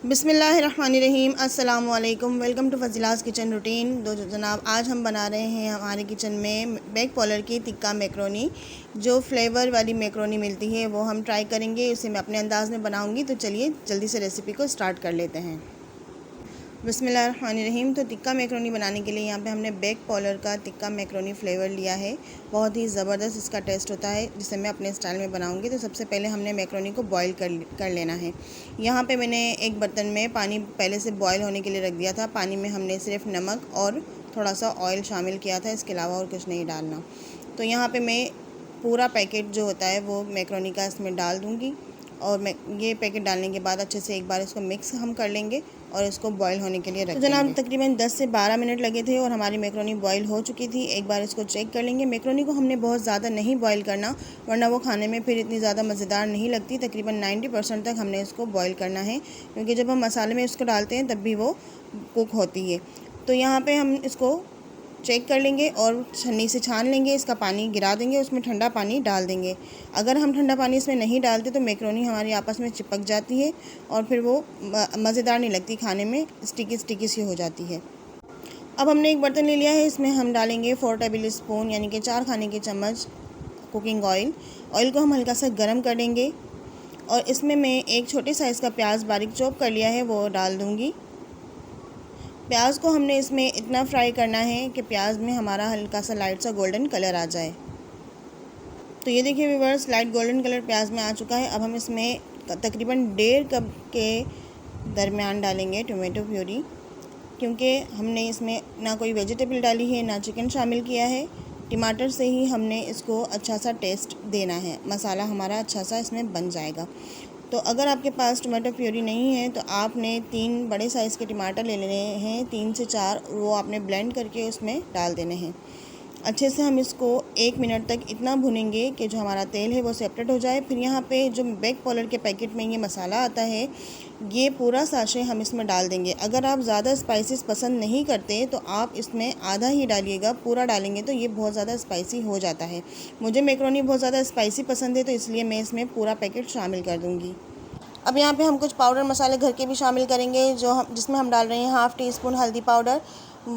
बिस्मिल्लाहिर्रहमानिर्रहीम। अस्सलाम वालेकुम। Welcome to Fazila's kitchen routine. जनाब, आज हम बना रहे हैं हमारे किचन में बेक पॉलर की टिक्का मैक्रोनी। जो फ्लेवर वाली मैक्रोनी मिलती है वो हम ट्राई करेंगे, उसे मैं अपने अंदाज़ में बनाऊंगी। तो चलिए जल्दी से रेसिपी को स्टार्ट कर लेते हैं। बिस्मिल्लाहिर्रहमानिर्रहीम। तो टिक्का मैक्रोनी बनाने के लिए यहाँ पे हमने बेक पॉलर का टिक्का मैक्रोनी फ्लेवर लिया है। बहुत ही ज़बरदस्त इसका टेस्ट होता है, जिसे मैं अपने स्टाइल में बनाऊंगी। तो सबसे पहले हमने मैक्रोनी को बॉईल कर लेना है। यहाँ पे मैंने एक बर्तन में पानी पहले से बॉईल होने के लिए रख दिया था। पानी में हमने सिर्फ नमक और थोड़ा सा ऑयल शामिल किया था, इसके अलावा और कुछ नहीं डालना। तो यहाँ पर मैं पूरा पैकेट जो होता है वो मैक्रोनी का इसमें डाल दूँगी। और मैं ये पैकेट डालने के बाद अच्छे से एक बार इसको मिक्स हम कर लेंगे और इसको बॉईल होने के लिए रख देंगे। जनाब, तकरीबन 10 से 12 मिनट लगे थे और हमारी मैक्रोनी बॉईल हो चुकी थी। एक बार इसको चेक कर लेंगे। मैक्रोनी को हमने बहुत ज़्यादा नहीं बॉईल करना, वरना वो खाने में फिर इतनी ज़्यादा मज़ेदार नहीं लगती। तकरीबन 90% तक हमने इसको बॉईल करना है, क्योंकि जब हम मसाले में इसको डालते हैं तब भी वो कुक होती है। तो यहाँ पर हम इसको चेक कर लेंगे और छन्नी से छान लेंगे। इसका पानी गिरा देंगे, उसमें ठंडा पानी डाल देंगे। अगर हम ठंडा पानी इसमें नहीं डालते तो मैक्रोनी हमारी आपस में चिपक जाती है और फिर वो मज़ेदार नहीं लगती, खाने में स्टिकी स्टिकी सी हो जाती है। अब हमने एक बर्तन ले लिया है, इसमें हम डालेंगे 4 टेबल स्पून यानी कि 4 खाने के चम्मच कुकिंग ऑयल। ऑयल को हम हल्का सा गर्म कर लेंगे और इसमें मैं एक छोटे साइज़ का प्याज बारीक चॉप कर लिया है वो डाल दूँगी। प्याज को हमने इसमें इतना फ्राई करना है कि प्याज में हमारा हल्का सा लाइट सा गोल्डन कलर आ जाए। तो ये देखिए व्यूअर्स, लाइट गोल्डन कलर प्याज में आ चुका है। अब हम इसमें तकरीबन 1.5 कप के दरमियान डालेंगे टोमेटो प्यूरी, क्योंकि हमने इसमें ना कोई वेजिटेबल डाली है ना चिकन शामिल किया है। टमाटर से ही हमने इसको अच्छा सा टेस्ट देना है, मसाला हमारा अच्छा सा इसमें बन जाएगा। तो अगर आपके पास टमाटो प्यूरी नहीं है तो आपने 3 बड़े साइज़ के टमाटर ले लेने हैं, 3 से 4, वो आपने ब्लेंड करके उसमें डाल देने हैं। अच्छे से हम इसको 1 मिनट तक इतना भुनेंगे कि जो हमारा तेल है वो सेपरेट हो जाए। फिर यहाँ पे जो बेक पॉलर के पैकेट में ये मसाला आता है, ये पूरा साशे हम इसमें डाल देंगे। अगर आप ज़्यादा स्पाइसेस पसंद नहीं करते तो आप इसमें आधा ही डालिएगा, पूरा डालेंगे तो ये बहुत ज़्यादा स्पाइसी हो जाता है। मुझे मैक्रोनी बहुत ज़्यादा स्पाइसी पसंद है, तो इसलिए मैं इसमें पूरा पैकेट शामिल कर दूँगी। अब यहाँ पे हम कुछ पाउडर मसाले घर के भी शामिल करेंगे, जिसमें हम डाल रहे हैं 1/2 टीस्पून हल्दी पाउडर,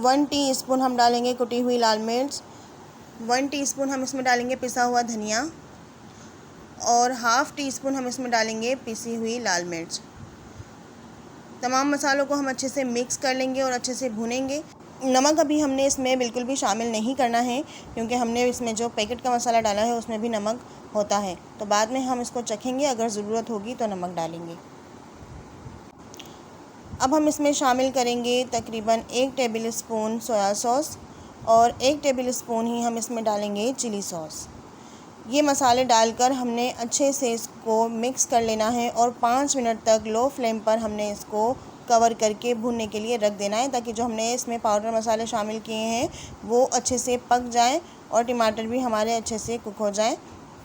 1 टीस्पून हम डालेंगे कुटी हुई लाल मिर्च, 1 टीस्पून हम इसमें डालेंगे पिसा हुआ धनिया और 1/2 टीस्पून हम इसमें डालेंगे पिसी हुई लाल मिर्च। तमाम मसालों को हम अच्छे से मिक्स कर लेंगे और अच्छे से भुनेंगे। नमक अभी हमने इसमें बिल्कुल भी शामिल नहीं करना है, क्योंकि हमने इसमें जो पैकेट का मसाला डाला है उसमें भी नमक होता है। तो बाद में हम इसको चखेंगे, अगर ज़रूरत होगी तो नमक डालेंगे। अब हम इसमें शामिल करेंगे तकरीबन 1 टेबल स्पून सोया सॉस और 1 टेबल स्पून ही हम इसमें डालेंगे चिली सॉस। ये मसाले डालकर हमने अच्छे से इसको मिक्स कर लेना है और 5 मिनट तक लो फ्लेम पर हमने इसको कवर करके भूनने के लिए रख देना है, ताकि जो हमने इसमें पाउडर मसाले शामिल किए हैं वो अच्छे से पक जाएं और टमाटर भी हमारे अच्छे से कुक हो जाएं।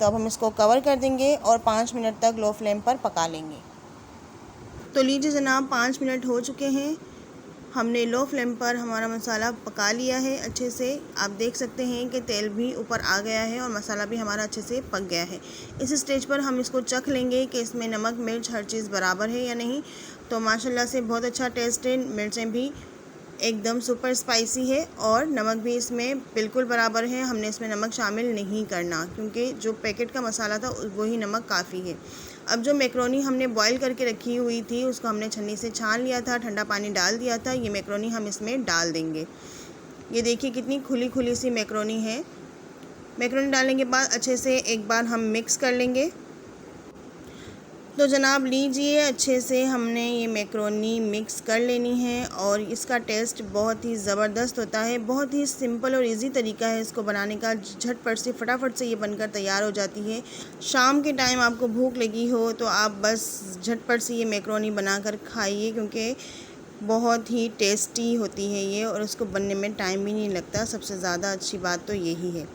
तो अब हम इसको कवर कर देंगे और 5 मिनट तक लो फ्लेम पर पका लेंगे। तो लीजिए जनाब, 5 मिनट हो चुके हैं। हमने लो फ्लेम पर हमारा मसाला पका लिया है अच्छे से। आप देख सकते हैं कि तेल भी ऊपर आ गया है और मसाला भी हमारा अच्छे से पक गया है। इस स्टेज पर हम इसको चख लेंगे कि इसमें नमक मिर्च हर चीज़ बराबर है या नहीं। तो माशाल्लाह से बहुत अच्छा टेस्ट है, मिर्चें भी एकदम सुपर स्पाइसी है और नमक भी इसमें बिल्कुल बराबर है। हमने इसमें नमक शामिल नहीं करना, क्योंकि जो पैकेट का मसाला था वही नमक काफ़ी है। अब जो मैक्रोनी हमने बॉईल करके रखी हुई थी उसको हमने छन्नी से छान लिया था, ठंडा पानी डाल दिया था। ये मैक्रोनी हम इसमें डाल देंगे। ये देखिए कितनी खुली खुली सी मैक्रोनी है। मैक्रोनी डालने के बाद अच्छे से एक बार हम मिक्स कर लेंगे। तो जनाब लीजिए, अच्छे से हमने ये मैक्रोनी मिक्स कर लेनी है और इसका टेस्ट बहुत ही ज़बरदस्त होता है। बहुत ही सिंपल और इजी तरीका है इसको बनाने का, झटपट से फटाफट से ये बनकर तैयार हो जाती है। शाम के टाइम आपको भूख लगी हो तो आप बस झटपट से ये मैक्रोनी बनाकर खाइए, क्योंकि बहुत ही टेस्टी होती है ये और उसको बनने में टाइम भी नहीं लगता। सबसे ज़्यादा अच्छी बात तो यही है।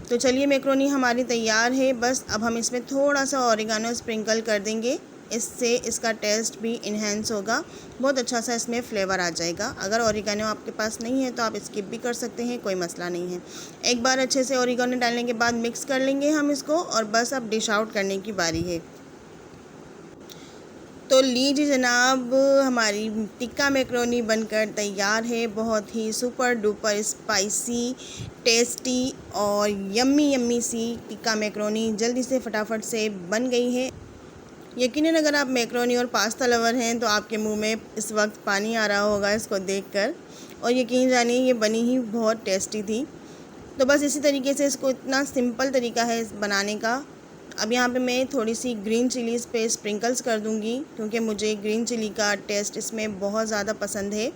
तो चलिए मैक्रोनी हमारी तैयार है। बस अब हम इसमें थोड़ा सा ऑरिगानो स्प्रिंकल कर देंगे, इससे इसका टेस्ट भी इन्हेंस होगा, बहुत अच्छा सा इसमें फ्लेवर आ जाएगा। अगर ऑरिगानो आपके पास नहीं है तो आप स्किप भी कर सकते हैं, कोई मसला नहीं है। एक बार अच्छे से ऑरिगानो डालने के बाद मिक्स कर लेंगे हम इसको और बस अब डिश आउट करने की बारी है। तो लीजिए जनाब, हमारी टिक्का मैक्रोनी बनकर तैयार है। बहुत ही सुपर डुपर स्पाइसी, टेस्टी और यम्मी यम्मी सी टिक्का मैक्रोनी जल्दी से फटाफट से बन गई है। यकीनन अगर आप मैक्रोनी और पास्ता लवर हैं तो आपके मुंह में इस वक्त पानी आ रहा होगा इसको देखकर, और यकीन जानिए ये बनी ही बहुत टेस्टी थी। तो बस इसी तरीके से इसको, इतना सिंपल तरीका है इस बनाने का। अब यहाँ पे मैं थोड़ी सी ग्रीन चिली इस पे स्प्रिंकल्स कर दूँगी, क्योंकि मुझे ग्रीन चिली का टेस्ट इसमें बहुत ज़्यादा पसंद है।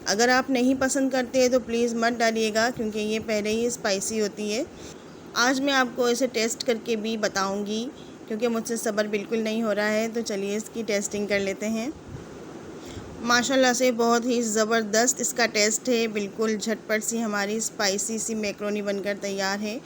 अगर आप नहीं पसंद करते तो प्लीज़ मत डालिएगा, क्योंकि ये पहले ही स्पाइसी होती है। आज मैं आपको इसे टेस्ट करके भी बताऊँगी, क्योंकि मुझसे सब्र बिल्कुल नहीं हो रहा है। तो चलिए इसकी टेस्टिंग कर लेते हैं। माशाल्लाह से बहुत ही ज़बरदस्त इसका टेस्ट है। बिल्कुल झटपट सी हमारी स्पाइसी सी मैक्रोनी बनकर तैयार है।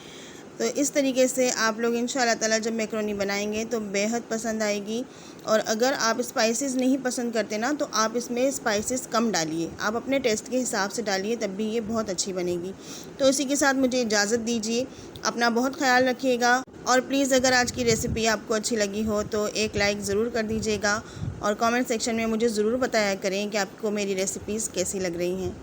तो इस तरीके से आप लोग इंशाल्लाह ताला जब मैक्रोनी बनाएंगे तो बेहद पसंद आएगी। और अगर आप स्पाइसेस नहीं पसंद करते ना, तो आप इसमें स्पाइसेस कम डालिए, आप अपने टेस्ट के हिसाब से डालिए, तब भी ये बहुत अच्छी बनेगी। तो इसी के साथ मुझे इजाज़त दीजिए। अपना बहुत ख्याल रखिएगा, और प्लीज़ अगर आज की रेसिपी आपको अच्छी लगी हो तो एक लाइक ज़रूर कर दीजिएगा, और कमेंट सेक्शन में मुझे ज़रूर बताया करें कि आपको मेरी रेसिपीज़ कैसी लग रही हैं।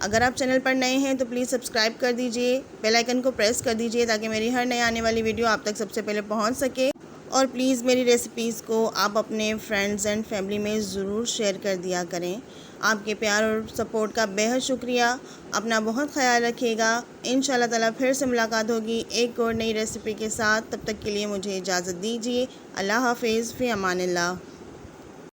अगर आप चैनल पर नए हैं तो प्लीज़ सब्सक्राइब कर दीजिए, बेल आइकन को प्रेस कर दीजिए, ताकि मेरी हर नई आने वाली वीडियो आप तक सबसे पहले पहुंच सके। और प्लीज़ मेरी रेसिपीज़ को आप अपने फ्रेंड्स एंड फैमिली में ज़रूर शेयर कर दिया करें। आपके प्यार और सपोर्ट का बेहद शुक्रिया। अपना बहुत ख्याल रखिएगा। इंशाल्लाह ताला फिर से मुलाकात होगी एक और नई रेसिपी के साथ। तब तक के लिए मुझे इजाज़त दीजिए। अल्लाह हाफ़िज़, फ़ी अमानिल्लाह।